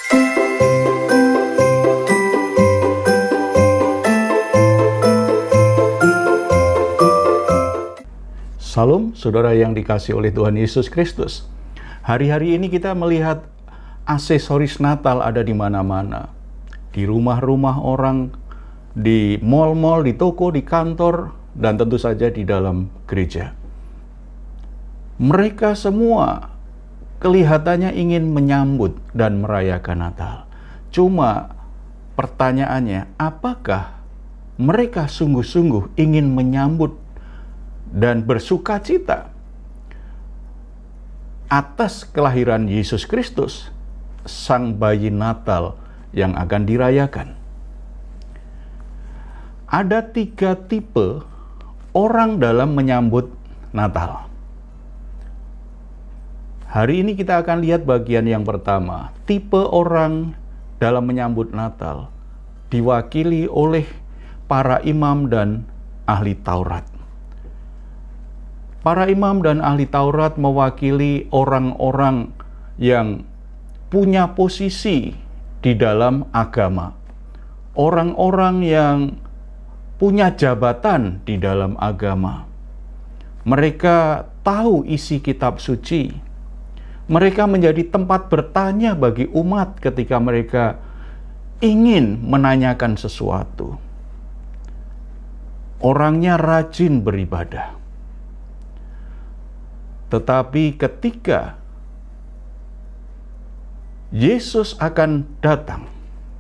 Salam, saudara yang dikasihi oleh Tuhan Yesus Kristus. Hari-hari ini kita melihat aksesoris Natal ada di mana-mana. Di rumah-rumah orang, di mal-mal, di toko, di kantor, dan tentu saja di dalam gereja. Mereka semua kelihatannya ingin menyambut dan merayakan Natal. Cuma pertanyaannya, apakah mereka sungguh-sungguh ingin menyambut dan bersuka cita atas kelahiran Yesus Kristus, Sang Bayi Natal yang akan dirayakan? Ada 3 tipe orang dalam menyambut Natal. Hari ini kita akan lihat bagian yang pertama. Tipe orang dalam menyambut Natal diwakili oleh para imam dan ahli Taurat. Para imam dan ahli Taurat mewakili orang-orang yang punya posisi di dalam agama. Orang-orang yang punya jabatan di dalam agama. Mereka tahu isi kitab suci. Mereka menjadi tempat bertanya bagi umat ketika mereka ingin menanyakan sesuatu. Orangnya rajin beribadah. Tetapi ketika Yesus akan datang,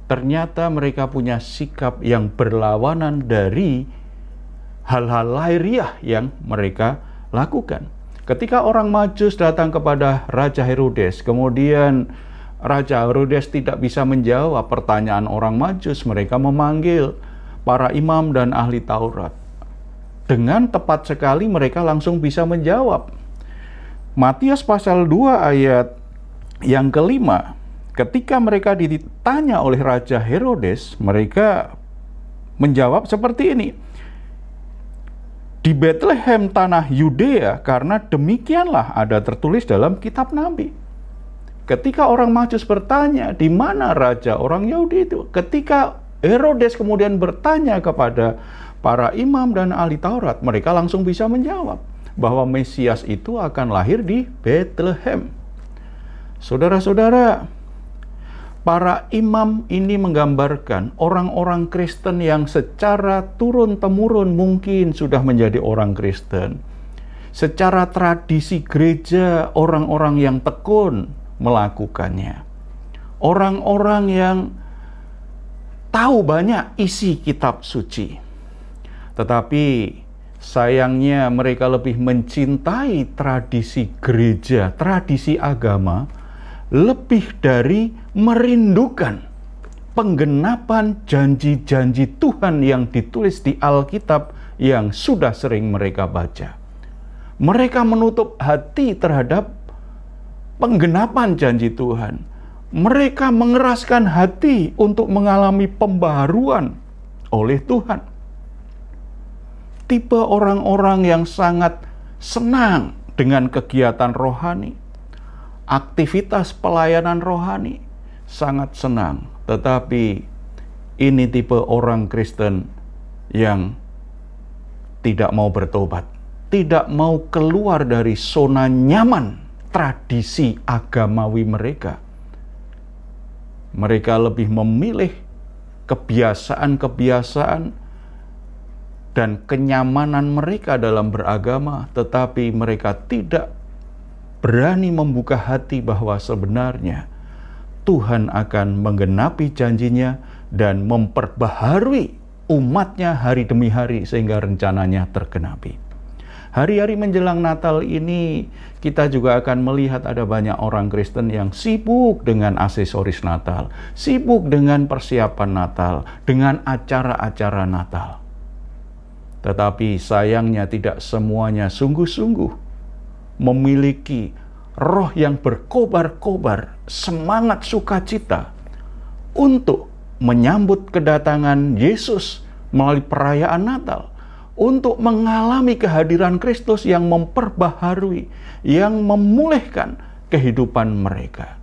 ternyata mereka punya sikap yang berlawanan dari hal-hal lahiriah yang mereka lakukan. Ketika orang Majus datang kepada Raja Herodes, kemudian Raja Herodes tidak bisa menjawab pertanyaan orang Majus, mereka memanggil para imam dan ahli Taurat. Dengan tepat sekali mereka langsung bisa menjawab. Matius pasal 2 ayat yang kelima, ketika mereka ditanya oleh Raja Herodes, mereka menjawab seperti ini. Di Bethlehem tanah Yudea, karena demikianlah ada tertulis dalam kitab Nabi. Ketika orang Majus bertanya, di mana raja orang Yahudi itu? Ketika Herodes kemudian bertanya kepada para imam dan ahli Taurat, mereka langsung bisa menjawab bahwa Mesias itu akan lahir di Bethlehem. Saudara-saudara, para imam ini menggambarkan orang-orang Kristen yang secara turun-temurun mungkin sudah menjadi orang Kristen. Secara tradisi gereja, orang-orang yang tekun melakukannya. Orang-orang yang tahu banyak isi kitab suci. Tetapi sayangnya mereka lebih mencintai tradisi gereja, tradisi agama, lebih dari merindukan penggenapan janji-janji Tuhan yang ditulis di Alkitab yang sudah sering mereka baca. Mereka menutup hati terhadap penggenapan janji Tuhan. Mereka mengeraskan hati untuk mengalami pembaharuan oleh Tuhan. Tipe orang-orang yang sangat senang dengan kegiatan rohani, aktivitas pelayanan rohani, sangat senang. Tetapi ini tipe orang Kristen yang tidak mau bertobat, tidak mau keluar dari zona nyaman tradisi agamawi mereka. Mereka lebih memilih kebiasaan-kebiasaan dan kenyamanan mereka dalam beragama, tetapi mereka tidak berani membuka hati bahwa sebenarnya Tuhan akan menggenapi janjinya dan memperbaharui umatnya hari demi hari sehingga rencananya tergenapi. Hari-hari menjelang Natal ini kita juga akan melihat ada banyak orang Kristen yang sibuk dengan aksesoris Natal, sibuk dengan persiapan Natal, dengan acara-acara Natal. Tetapi sayangnya tidak semuanya sungguh-sungguh memiliki roh yang berkobar-kobar, semangat sukacita untuk menyambut kedatangan Yesus melalui perayaan Natal, untuk mengalami kehadiran Kristus yang memperbaharui, yang memulihkan kehidupan mereka.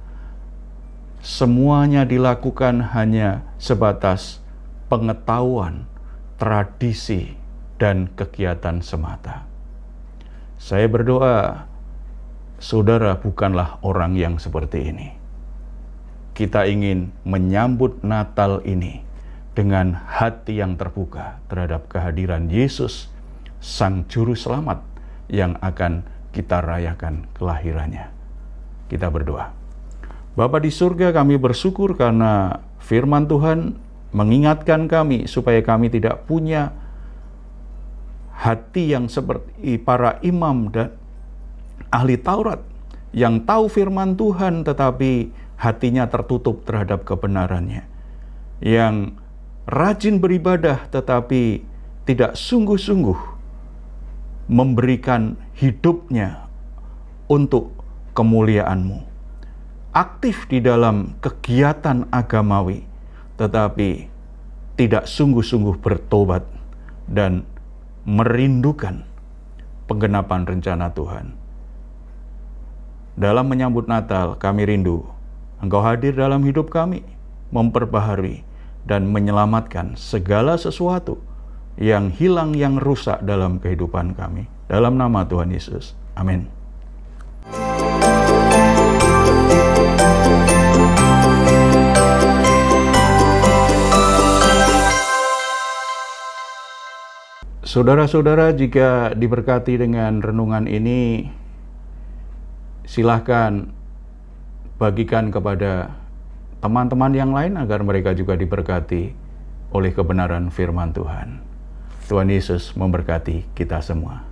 semuanya dilakukan hanya sebatas pengetahuan, tradisi, dan kegiatan semata. Saya berdoa, saudara bukanlah orang yang seperti ini. Kita ingin menyambut Natal ini dengan hati yang terbuka terhadap kehadiran Yesus, Sang Juru Selamat, yang akan kita rayakan kelahirannya. Kita berdoa. Bapa di surga, kami bersyukur karena firman Tuhan mengingatkan kami supaya kami tidak punya hati yang seperti para imam dan ahli Taurat yang tahu firman Tuhan tetapi hatinya tertutup terhadap kebenarannya, yang rajin beribadah tetapi tidak sungguh-sungguh memberikan hidupnya untuk kemuliaan-Mu, aktif di dalam kegiatan agamawi tetapi tidak sungguh-sungguh bertobat dan merindukan penggenapan rencana Tuhan. Dalam menyambut Natal, kami rindu Engkau hadir dalam hidup kami, memperbaharui dan menyelamatkan segala sesuatu yang hilang, yang rusak dalam kehidupan kami. Dalam nama Tuhan Yesus. Amin. Saudara-saudara, jika diberkati dengan renungan ini, silahkan bagikan kepada teman-teman yang lain agar mereka juga diberkati oleh kebenaran firman Tuhan. Tuhan Yesus memberkati kita semua.